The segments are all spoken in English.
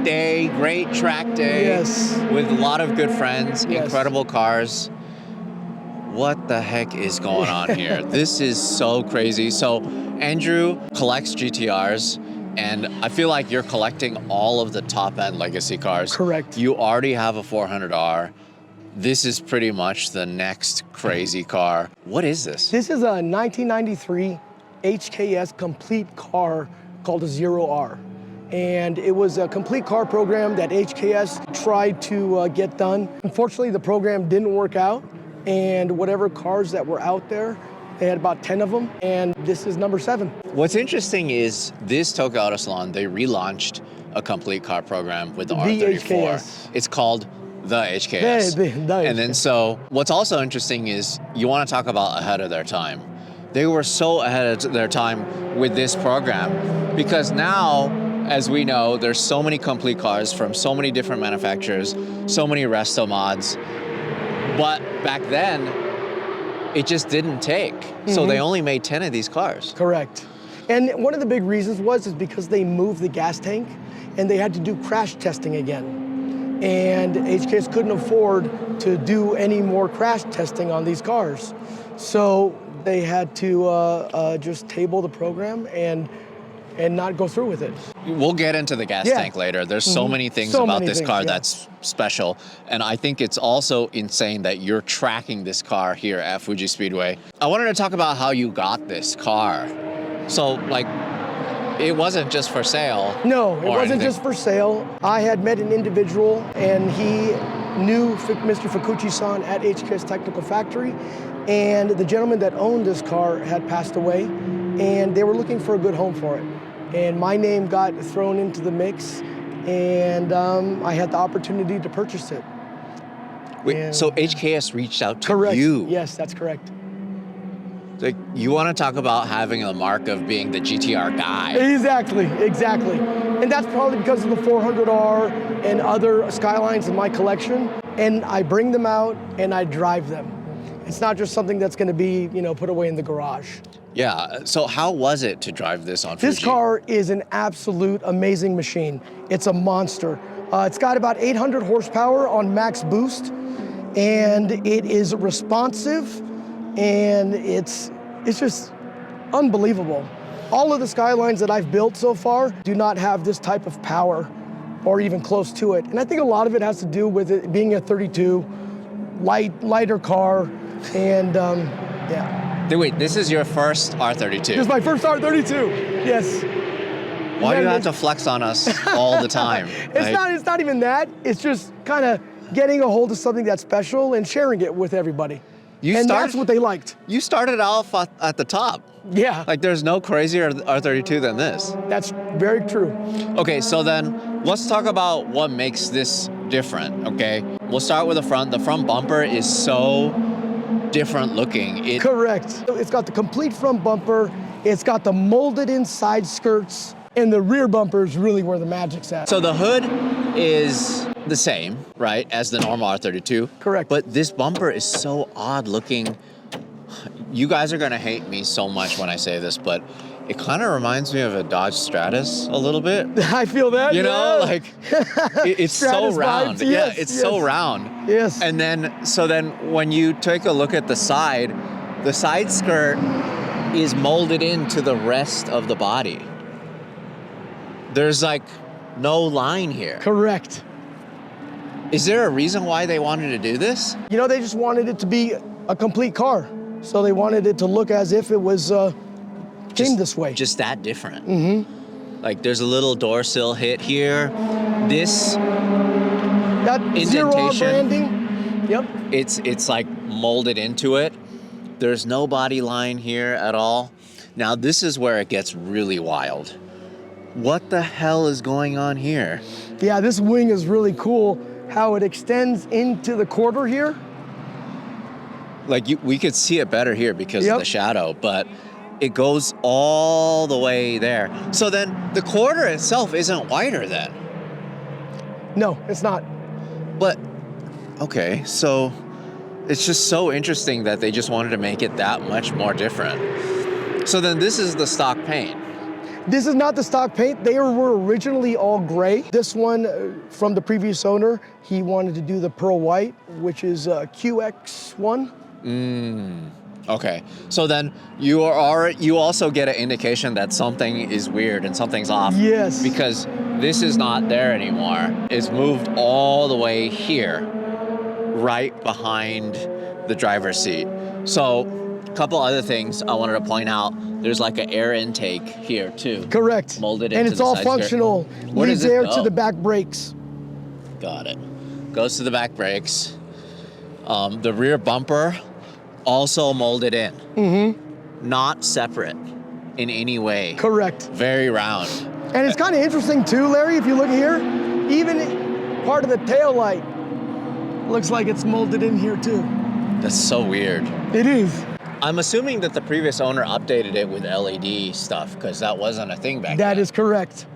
day, great track day. Yes. With a lot of good friends, Yes. incredible cars. What the heck is going on here? This is so crazy. So Andrew collects GTRs, and I feel like you're collecting all of the top-end legacy cars. Correct. You already have a 400R. This is pretty much the next crazy car. What is this? This is a 1993 HKS complete car called a 0R. And it was a complete car program that HKS tried to get done. Unfortunately, the program didn't work out. And whatever cars that were out there, they had about 10 of them, and this is number 7. What's interesting is this Tokyo Auto Salon, they relaunched a complete car program with the R34. HKS. It's called the HKS. And then so what's also interesting is you want to talk about ahead of their time. They were so ahead of their time with this program because now, as we know, there's so many complete cars from so many different manufacturers, so many resto mods. But back then, it just didn't take. So they only made 10 of these cars. Correct. And one of the big reasons is because they moved the gas tank and they had to do crash testing again. And HKS couldn't afford to do any more crash testing on these cars. So they had to just table the program and not go through with it. We'll get into the gas tank later. There's so many things about this car that's special. And I think it's also insane that you're tracking this car here at Fuji Speedway. I wanted to talk about how you got this car. So, like, it wasn't just for sale. No, it wasn't just for sale. I had met an individual and he knew Mr. Fukuchi-san at HKS Technical Factory. And the gentleman that owned this car had passed away and they were looking for a good home for it. And my name got thrown into the mix, and I had the opportunity to purchase it. Wait, so HKS reached out to correct. you? Yes, that's correct. Like, you want to talk about having the mark of being the GTR guy. Exactly. And that's probably because of the 400R and other Skylines in my collection. And I bring them out and I drive them. It's not just something that's going to be, put away in the garage. Yeah, so how was it to drive this on Fuji? This car is an absolute amazing machine. It's a monster. It's got about 800 horsepower on max boost, and it is responsive, and it's just unbelievable. All of the Skylines that I've built so far do not have this type of power or even close to it. And I think a lot of it has to do with it being a 32, lighter car, and yeah. Wait, this is your first R32? This is my first R32, yes. Why do you have to flex on us all the time? It's not even that. It's just kind of getting a hold of something that's special and sharing it with everybody. That's what they liked. You started off at the top. Yeah. Like, there's no crazier R32 than this. That's very true. Okay, so then let's talk about what makes this different, okay? We'll start with the front. The front bumper is so different looking. Correct. It's got the complete front bumper. It's got the molded in side skirts, and the rear bumper is really where the magic's at. So the hood is the same, right, as the normal R32. Correct. But this bumper is so odd looking. You guys are gonna hate me so much when I say this, but it kind of reminds me of a Dodge Stratus a little bit. I feel that, You know, like, it's so round. Vibes, yes, it's so round. Yes. And then when you take a look at the side skirt is molded into the rest of the body. There's like no line here. Correct. Is there a reason why they wanted to do this? They just wanted it to be a complete car. So they wanted it to look as if it was came this way. Just that different. Mm-hmm. Like, there's a little door sill hit here. That indentation, 0R branding. Yep. It's like molded into it. There's no body line here at all. Now, this is where it gets really wild. What the hell is going on here? Yeah, this wing is really cool. How it extends into the quarter here. Like, we could see it better here because of the shadow, but it goes all the way there. So then the quarter itself isn't wider then? No, it's not. But, okay, so it's just so interesting that they just wanted to make it that much more different. So then this is the stock paint. This is not the stock paint. They were originally all gray. This one from the previous owner, he wanted to do the pearl white, which is QX1. Okay, so then you also get an indication that something is weird and something's off. Yes. Because this is not there anymore. It's moved all the way here, right behind the driver's seat. So a couple other things I wanted to point out. There's like an air intake here too. Correct. Molded into and it's the all side functional. skirt. Where Leads does it air go? to the back brakes. Got it. Goes to the back brakes. The rear bumper also molded in. Not separate in any way. Correct. Very round. And it's kind of interesting too, Larry, if you look here, even part of the tail light looks like it's molded in here too. That's so weird. It is. I'm assuming that the previous owner updated it with LED stuff because that wasn't a thing back then. That is correct.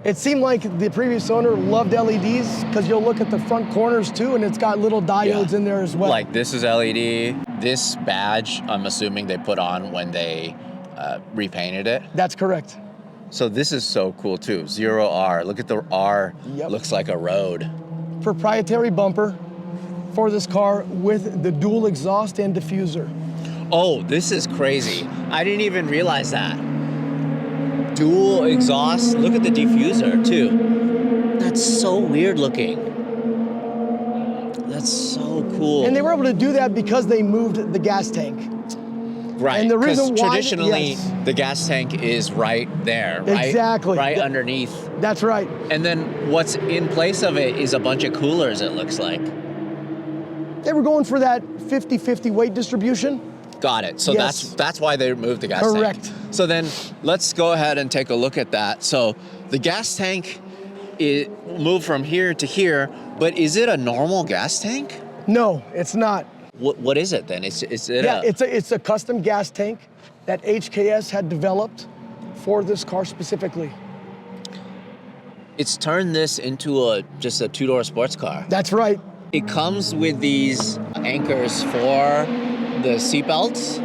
It seemed like the previous owner loved LEDs because you'll look at the front corners too and it's got little diodes in there as well. Like this is LED. This badge, I'm assuming they put on when they repainted it. That's correct. So this is so cool too. 0R. Look at the R. Yep. Looks like a road. Proprietary bumper for this car with the dual exhaust and diffuser. Oh, this is crazy. I didn't even realize that. Dual exhaust. Look at the diffuser too. That's so weird looking. That's so cool. And they were able to do that because they moved the gas tank. Right, and the reason why, traditionally yes. the gas tank is right there, right? Exactly. Right underneath. That's right. And then what's in place of it is a bunch of coolers, it looks like. They were going for that 50-50 weight distribution. Got it. So Yes. that's why they removed the gas tank. Correct. So then let's go ahead and take a look at that. So the gas tank moved from here to here, but is it a normal gas tank? No, it's not. What is it then? Is it Yeah, it's a custom gas tank that HKS had developed for this car specifically. It's turned this into just a two-door sports car. That's right. It comes with these anchors for the seatbelts,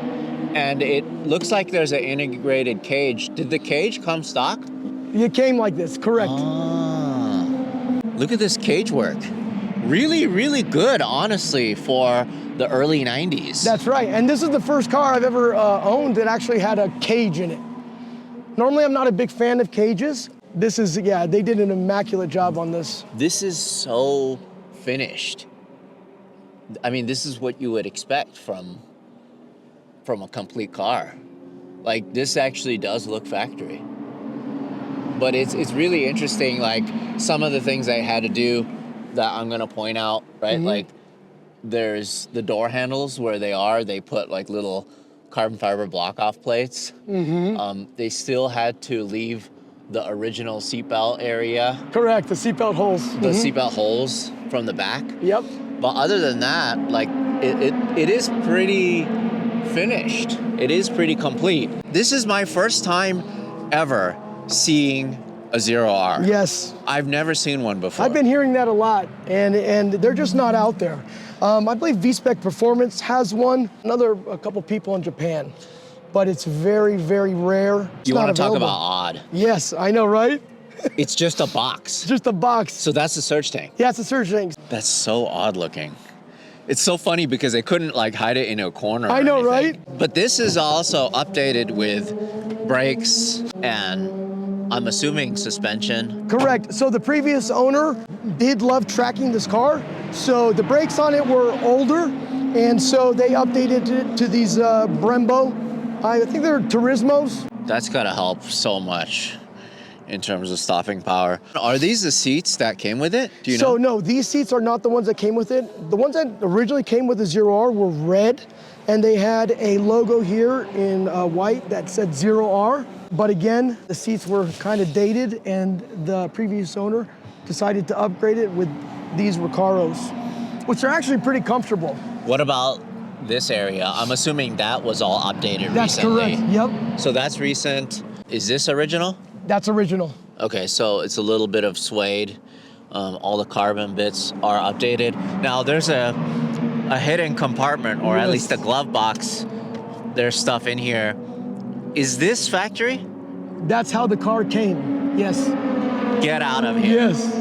and it looks like there's an integrated cage. Did the cage come stock? It came like this, correct. Ah, look at this cage work. Really, really good, honestly, for the early 90s. That's right. And this is the first car I've ever owned that actually had a cage in it. Normally, I'm not a big fan of cages. This is, yeah, they did an immaculate job on this. This is so finished. I mean, this is what you would expect from a complete car. Like, this actually does look factory. But it's really interesting, like, some of the things I had to do that I'm gonna point out, right? Like, there's the door handles where they put like little carbon fiber block off plates. They still had to leave the original seatbelt area. Correct, the seatbelt holes. The seatbelt holes from the back. Yep. But other than that, like it is pretty finished. It is pretty complete. This is my first time ever seeing a 0R. Yes. I've never seen one before. I've been hearing that a lot, and they're just not out there. I believe V-Spec Performance has one, a couple people in Japan, but it's very, very rare. It's You not want to talk available. about odd? Yes, I know, right? It's just a box. Just a box. So that's the surge tank. Yeah, it's a surge tank. That's so odd looking. It's so funny because they couldn't like hide it in a corner. I or know, anything. right? But this is also updated with brakes and I'm assuming suspension. Correct. So the previous owner did love tracking this car. So the brakes on it were older, and so they updated it to these Brembo. I think they're Turismos. That's gotta help so much in terms of stopping power. Are these the seats that came with it? Do you know? So no, these seats are not the ones that came with it. The ones that originally came with the 0R were red, and they had a logo here in white that said 0R. But again, the seats were kind of dated, and the previous owner decided to upgrade it with these Recaros, which are actually pretty comfortable. What about this area? I'm assuming that was all updated That's recently. correct, yep. So that's recent. Is this original? That's original. Okay, so it's a little bit of suede. All the carbon bits are updated. Now there's a hidden compartment, or at least a glove box. There's stuff in here. Is this factory? That's how the car came. Yes. Get out of here. Yes.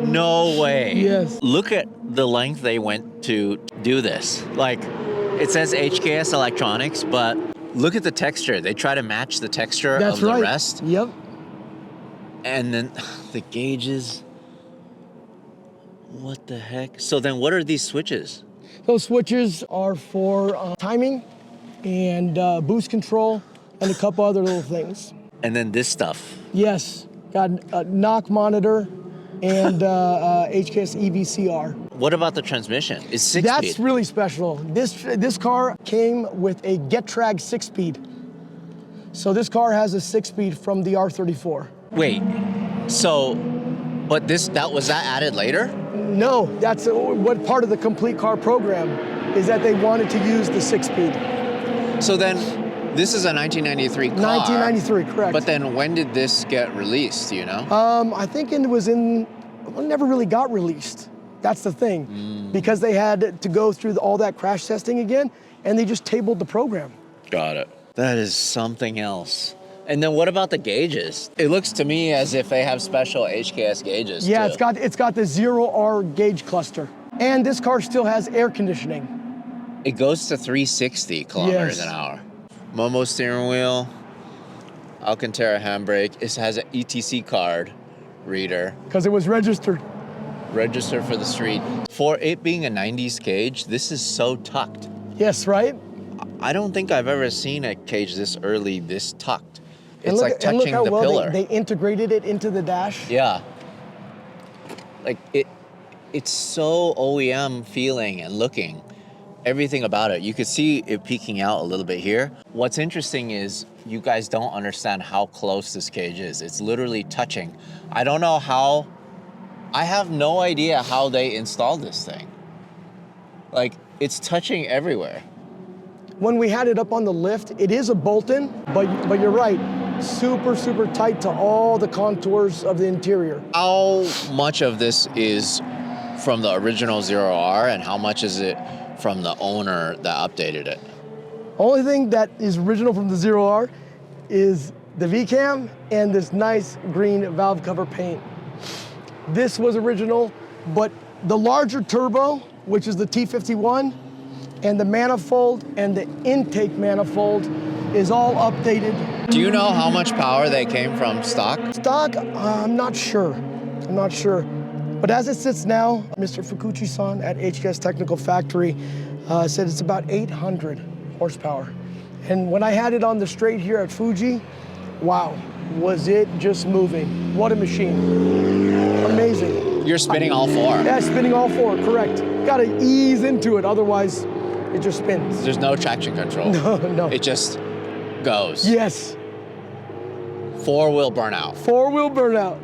No way. Yes. Look at the length they went to do this. Like, it says HKS Electronics, but look at the texture. They try to match the texture That's of the right. rest. Yep. And then the gauges. What the heck? So then what are these switches? Those switches are for timing and boost control and a couple other little things. And then this stuff. Yes. Got a knock monitor and HKS EVCR. What about the transmission? It's 6-speed. That's really special. This car came with a GetTrag 6-speed. So this car has a 6-speed from the R34. Wait, so, but that was added later? No, that's what part of the complete car program is that they wanted to use the 6-speed. So then, this is a 1993 car. 1993, correct. But then when did this get released, do you know? I think it never really got released. That's the thing. Because they had to go through all that crash testing again, and they just tabled the program. Got it. That is something else. And then what about the gauges? It looks to me as if they have special HKS gauges Yeah, too. it's got the 0R gauge cluster. And this car still has air conditioning. It goes to 360 kilometers an hour. Momo steering wheel, Alcantara handbrake. It has an ETC card reader. Because it was registered. Registered for the street. For it being a 90s cage, this is so tucked. Yes, right? I don't think I've ever seen a cage this early, this tucked. It's like and look touching how the well pillar. they integrated it into the dash. Yeah. Like it's so OEM feeling and looking. Everything about it. You could see it peeking out a little bit here. What's interesting is you guys don't understand how close this cage is. It's literally touching. I don't know how, I have no idea how they installed this thing. Like, it's touching everywhere. When we had it up on the lift, it is a bolt-in, but you're right. Super, super tight to all the contours of the interior. How much of this is from the original 0R and how much is it from the owner that updated it? Only thing that is original from the 0R is the V-cam and this nice green valve cover paint. This was original, but the larger turbo, which is the T51, and the manifold and the intake manifold is all updated. Do you know how much power they came from stock? Stock, I'm not sure. I'm not sure. But as it sits now, Mr. Fukuchi-san at HKS Technical Factory said it's about 800 horsepower. And when I had it on the straight here at Fuji, wow, was it just moving. What a machine. Amazing. You're spinning all four. Yeah, spinning all four, correct. Gotta ease into it, otherwise it just spins. There's no traction control. No. It just goes. Yes. Four-wheel burnout. Four-wheel burnout.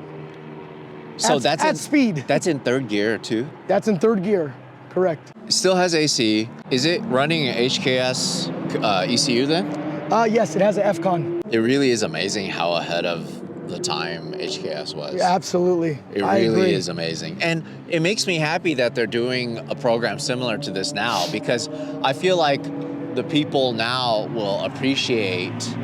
So at in speed. That's in third gear too? That's in third gear, correct. It still has AC. Is it running an HKS ECU then? Yes, it has an FCON. It really is amazing how ahead of the time HKS was. Yeah, absolutely. It really is amazing. And it makes me happy that they're doing a program similar to this now, because I feel like the people now will appreciate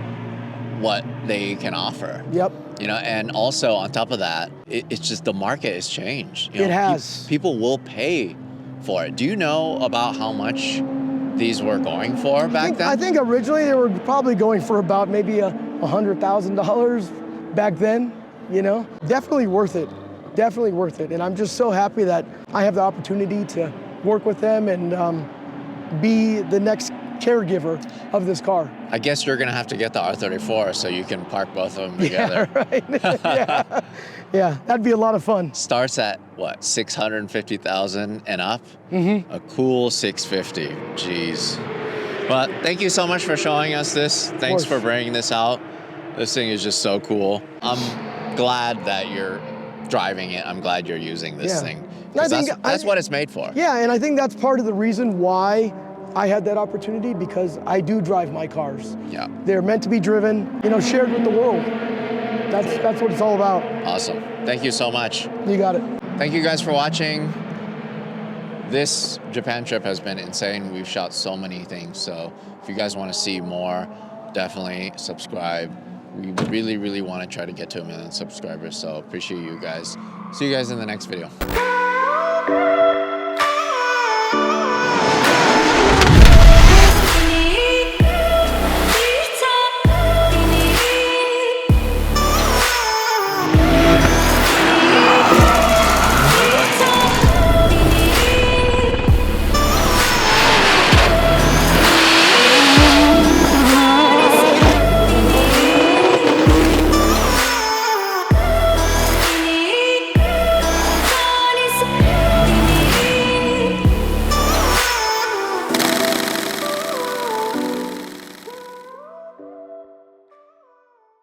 what they can offer. Yep. You know, and also on top of that, it's just the market has changed. You know, it has. People will pay for it. Do you know about how much these were going for back then? I think originally they were probably going for about maybe $100,000 back then, you know? Definitely worth it. Definitely worth it. And I'm just so happy that I have the opportunity to work with them and be the next caregiver of this car. I guess you're gonna have to get the R34 so you can park both of them together. Yeah, right. Yeah, that'd be a lot of fun. Starts at what, 650,000 and up? Mm-hmm. A cool 650, jeez. But thank you so much for showing us this. Thanks for bringing this out. This thing is just so cool. I'm glad that you're driving it. I'm glad you're using this thing. That's what it's made for. Yeah, and I think that's part of the reason why I had that opportunity, because I do drive my cars. Yeah. They're meant to be driven, you know, shared with the world. That's what it's all about. Awesome. Thank you so much. You got it. Thank you guys for watching. This Japan trip has been insane. We've shot so many things. So if you guys want to see more, definitely subscribe, We really, really want to try to get to 1 million subscribers. So appreciate you guys. See you guys in the next video.